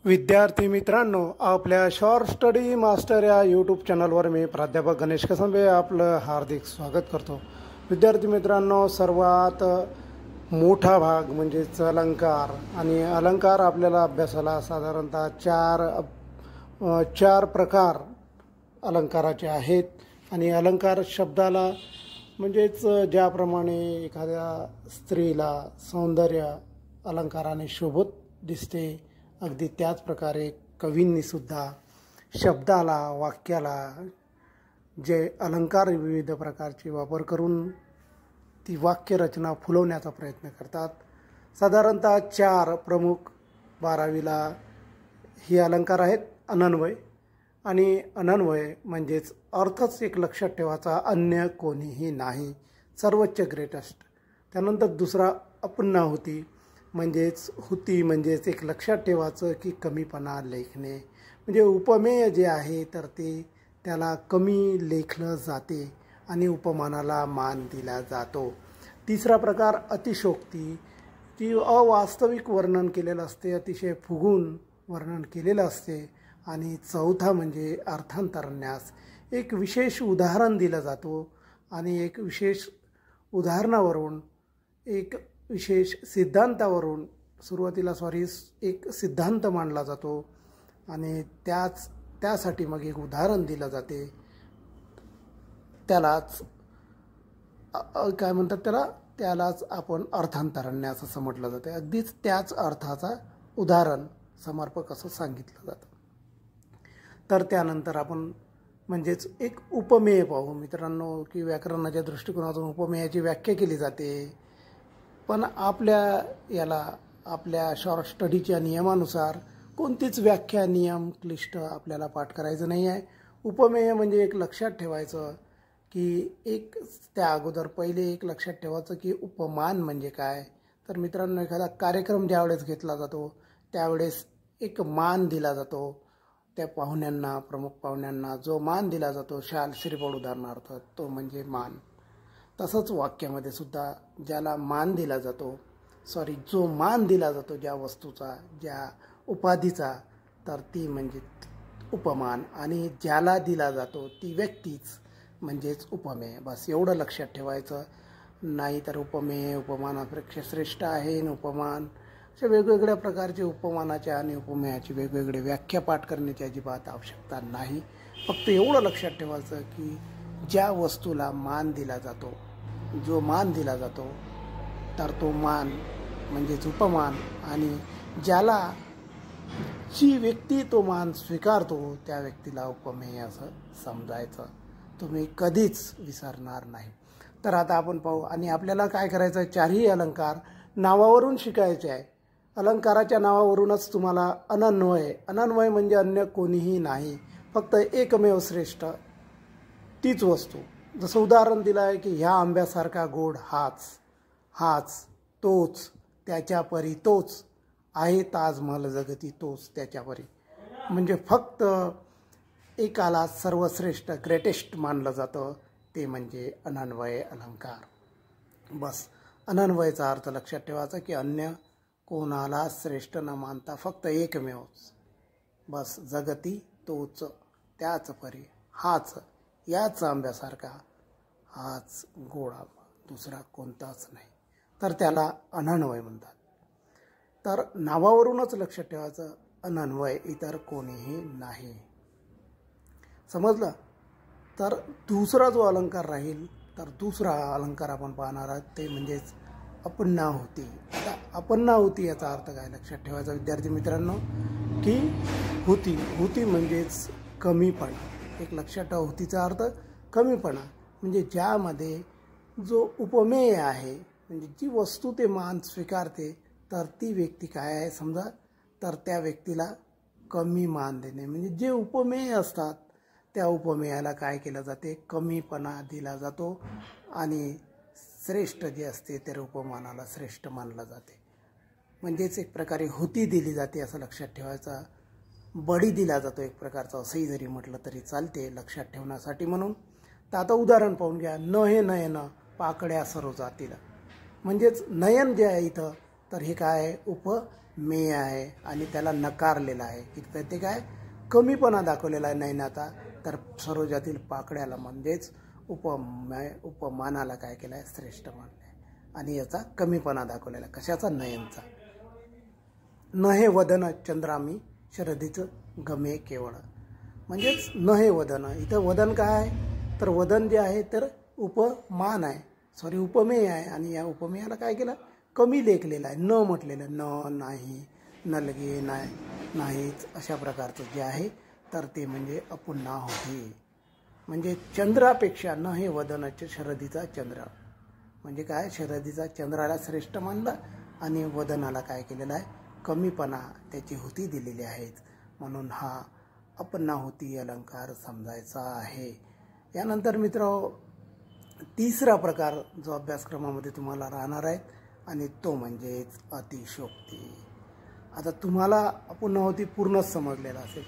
विद्यार्थी मित्रांनो, आपल्या शॉर्ट स्टडी मास्टर या यूट्यूब चॅनलवर मी प्राध्यापक गणेश कसंबे आपलं हार्दिक स्वागत करतो। विद्यार्थी मित्रांनो, सर्वात मोठा भाग म्हणजेच अलंकार आणि अलंकार आपल्याला अभ्यासाला साधारणतः चार प्रकार अलंकाराचे आहेत। आणि अलंकार शब्दाला म्हणजेच ज्याप्रमाणे एखाद्या स्त्रीला सौंदर्य अलंकाराने शोभत दिसते, अगदी त्याच प्रकारे कवींनी सुद्धा शब्दाला वाक्याला जे अलंकार विविध प्रकारचे वापर करून ती वाक्यरचना फुलवण्याचा प्रयत्न करतात। साधारणतः 4 प्रमुख 12वीला ही अलंकार आहेत। अनन्वय आणि अनन्वय म्हणजेच अर्थच एक लक्षात ठेवायचा, अन्य कोणीही नाही, सर्वोच्च ग्रेटेस्ट। त्यानंतर दुसरा अपुर्णाहुती म्हणजेच हुती म्हणजेच एक लक्षात ठेवायचं की कमीपणा लेखणे, म्हणजे उपमेय जे आहे तर ते त्याला कमी लेखलं जाते आणि उपमानाला मान दिला जातो। तिसरा प्रकार अतिशयोक्ती, जी अवास्तविक वर्णन केलेलं असते, अतिशय फुगून वर्णन केलेलं असते। आणि चौथा म्हणजे अर्थांतरन्यास, एक विशेष उदाहरण दिलं जातो आणि एक विशेष उदाहरणावरून एक विशेष सिद्धांतावरून सुरुवातीला एक सिद्धांत मांडला जातो आणि त्यासाठी मग एक उदाहरण दिलं जाते, त्यालाच काय म्हणतात, त्यालाच आपण अर्थांतरन्यास असं म्हटलं जाते। अगदीच त्याच अर्थाचा उदाहरण समर्पक असं सांगितलं जातं। तर त्यानंतर आपण म्हणजेच एक उपमेय पाहू मित्रांनो, की व्याकरणाच्या दृष्टिकोनातून उपमेयाची व्याख्या केली जाते। पण आपल्या शॉर्ट स्टडीच्या नियमानुसार कोणतीच व्याख्या नियम क्लिष्ट आपल्याला पाठ करायचं नाही आहे। उपमेय म्हणजे एक लक्षात ठेवायचं की त्या अगोदर पहिले एक लक्षात ठेवायचं की उपमान म्हणजे काय। तर मित्रांनो, एखादा कार्यक्रम ज्यावेळेस घेतला जातो त्यावेळेस एक मान दिला जातो त्या पाहुण्यांना, प्रमुख पाहुण्यांना जो मान दिला जातो, शाल श्रीफळ उदाहरणार्थ, तो म्हणजे मान। तसंच वाक्यामध्ये सुद्धा ज्याला मान दिला जातो, जो मान दिला जातो ज्या वस्तूचा, ज्या उपाधीचा, तर ती म्हणजे उपमान, आणि ज्याला दिला जातो ती व्यक्तीच म्हणजेच उपमेय। बस एवढं लक्षात ठेवायचं, नाही तर उपमेय उपमानापेक्षा श्रेष्ठ आहे, उपमान अशा वेगवेगळ्या प्रकारचे उपमानाच्या आणि उपमेयाची वेगवेगळे व्याख्या पाठ करण्याची अजिबात आवश्यकता नाही। फक्त एवढं लक्षात ठेवायचं की ज्या वस्तूला मान दिला जातो, जो मान दिला जातो, तर तो मान म्हणजेच उपमान, आणि जी व्यक्ती तो मान स्वीकारतो त्या व्यक्तीला उपमेय असं समजायचं, तुम्ही कधीच विसरणार नाही। तर आता आपण पाहू, आणि आपल्याला काय करायचं आहे, 4ही अलंकार नावावरून शिकायचे आहे। अलंकाराच्या नावावरूनच तुम्हाला अनन्वय म्हणजे अन्य कोणीही नाही, फक्त एकमेव श्रेष्ठ तीच वस्तू। जसं उदाहरण दिलं आहे की ह्या आंब्यासारखा गोड हाच तोच त्याच्या परी तोच आहे, ताजमहल जगती तोच त्याच्या परी, म्हणजे फक्त एकाला सर्वश्रेष्ठ ग्रेटेस्ट मानलं जातं, ते म्हणजे अनन्वय अलंकार। बस अनन्वयचा अर्थ लक्षात ठेवायचा की अन्य कोणाला श्रेष्ठ न मानता फक्त एकमेवच, बस जगती तोच त्याच परी, हाच याच आंब्यासारखा, हाच गोड आंबा, दुसरा कोणताच नाही, तर त्याला अनन्वय म्हणतात। तर नावावरूनच लक्षात ठेवायचं, अनन्वय, इतर कोणीही नाही, समजलं। तर दुसरा जो अलंकार राहील, तर दुसरा अलंकार आपण पाहणार आहोत ते म्हणजेच अपुर्णाहुती। आता अपुर्णाहुती याचा अर्थ काय लक्षात ठेवायचा विद्यार्थी मित्रांनो, की हुती म्हणजेच कमीपणा, एक लक्षात ठेवा, हुतीचा अर्थ कमीपणा, म्हणजे ज्यामध्ये जो उपमेय आहे, म्हणजे जी वस्तू ते मान स्वीकारते, तर ती व्यक्ती काय आहे समजा, तर त्या व्यक्तीला कमी मान देणे, म्हणजे जे उपमेय असतात त्या उपमेयाला काय केलं जाते, कमीपणा दिला जातो, आणि श्रेष्ठ जे असते त्या उपमानाला श्रेष्ठ मानलं जाते। म्हणजेच एक प्रकारे हुती दिली जाते असं लक्षात ठेवायचं, बळी दिला जातो एक प्रकारचा, असंही जरी म्हटलं तरी चालते लक्षात ठेवण्यासाठी म्हणून। तर आता उदाहरण पाहून घ्या, न हे नयन पाकड्या सर्व जातीला, म्हणजेच नयन जे आहे इथं तर हे काय आहे, उपमेय आहे आणि त्याला नकारलेलं आहे की ते काय कमीपणा दाखवलेला आहे नयनाचा. तर सरोजातील पाकड्याला म्हणजेच उपमानाला काय केलं आहे, श्रेष्ठ मानलं आहे आणि याचा कमीपणा दाखवलेला आहे. कशाचा, नयनचा. न हे वदन चंद्रामी शरदीचं गमे केवळ, म्हणजेच न हे वदन. इथं वदन काय आहे, तर वदन जे आहे तर उपमान आहे, उपमेय आहे आणि या उपमेयाला काय केलं, कमी लेखलेलं आहे, न म्हटलेलं, न, नाही, न लगे, नाही, नाहीच, अशा प्रकारचं जे आहे तर ते म्हणजे अपुन्नाहुती. म्हणजे चंद्रापेक्षा न हे वदनाचे शरदीचा चंद्र, म्हणजे काय, शरदीचा चंद्राला श्रेष्ठ मानलं आणि वदनाला काय केलेलं आहे, कमीपणा त्याची हुती दिलेली आहेत, म्हणून हा अपुन्नाहुती अलंकार समजायचा आहे. यानंतर मित्र तिसरा प्रकार जो अभ्यासक्रमामध्ये तुम्हाला राहणार आहे आणि तो म्हणजेच अतिशयोक्ती. आता तुम्हाला अपुन्नाहुती पूर्णच समजलेला असेल,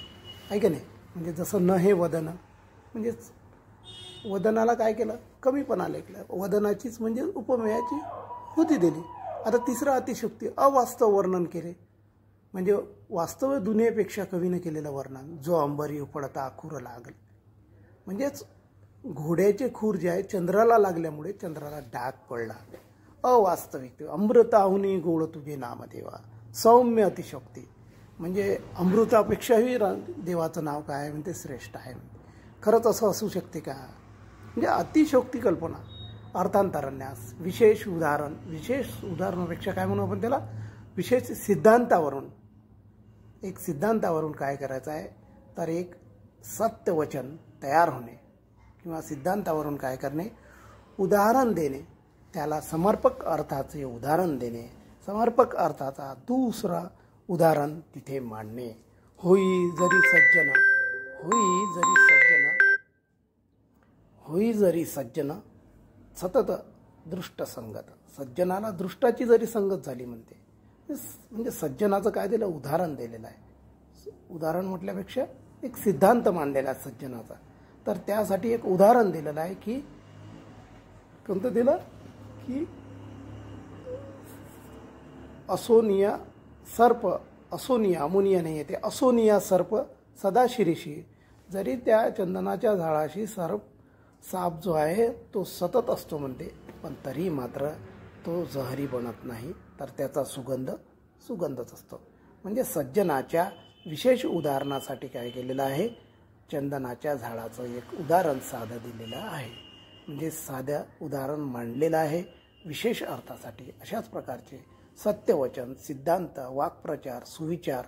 आहे का नाही. म्हणजे जसं न हे वदन, म्हणजेच वदनाला काय केलं, कमीपणा लेखलं, वदनाचीच म्हणजे उपमेयाची हुती दिली. आता तिसरं अतिशयोक्ती, अवास्तव वर्णन केले, म्हणजे वास्तव दुनियेपेक्षा कवीनं केलेलं वर्णन. जो अंबरी उपडता खुर लागल, म्हणजेच घोड्याचे खूर जे आहे चंद्राला लागल्यामुळे चंद्राला डाग पडला. अवास्तविक, अमृताहुनी गोड तुझे नामदेवा, सौम्य अतिशयोक्ती, म्हणजे अमृतापेक्षाही देवाचं नाव काय आहे म्हणते, श्रेष्ठ आहे. खरंच असं असू शकते का, म्हणजे अतिशयोक्ती कल्पना. अर्थांतरन्यास, विशेष उदाहरण, विशेष उदाहरणापेक्षा काय म्हणू आपण त्याला, विशेष सिद्धांतावरून, एक सिद्धांतावरून काय करायचं आहे, तर एक सत्यवचन तयार होणे किंवा सिद्धांतावरून काय करणे, उदाहरण देणे, त्याला समर्पक अर्थाचे उदाहरण देणे, समर्पक अर्थाचा दुसरा उदाहरण तिथे मांडणे. होई जरी सज्जन, होई जरी सज्जन सतत दृष्ट संगत, सज्जनाला दृष्टाची जरी संगत झाली म्हणते, म्हणजे सज्जनाचं काय दिलं, उदाहरण दिलेलं आहे. उदाहरण म्हटल्यापेक्षा एक सिद्धांत मांडलेला आहे सज्जनाचा, तर त्यासाठी एक उदाहरण दिलेलं आहे की कोणतं दिलं, की असोनिया सर्प, असोनिया, अमोनिया नाही येते, असोनिया सर्प सदा शिरीशी, जरी त्या चंदनाच्या झाडाशी साप जो आहे तो सतत असतो म्हणते, पण तरी मात्र तो जहरी बनत नाही, तर त्याचा सुगंधच असतो. म्हणजे सज्जनाच्या विशेष उदाहरणासाठी काय केलेलं आहे, चंदनाच्या झाडाचं एक उदाहरण साधं दिलेलं आहे, म्हणजे साध्या उदाहरण मांडलेलं आहे विशेष अर्थासाठी. अशाच प्रकारचे सत्यवचन, सिद्धांत, वाक्प्रचार, सुविचार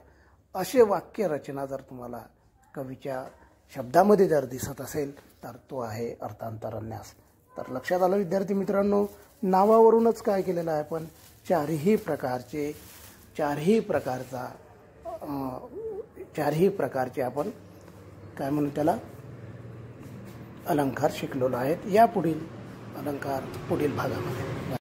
असे वाक्यरचना जर तुम्हाला कवीच्या शब्दामध्ये जर दिसत असेल तर तो आहे अर्थांतरन्यास. तर लक्षात आलं विद्यार्थी मित्रांनो, नावावरूनच काय केलेलं आहे आपण, चारही प्रकारचे आपण काय म्हणू त्याला अलंकार शिकलेलो आहेत. या पुढील अलंकार पुढील भागामध्ये.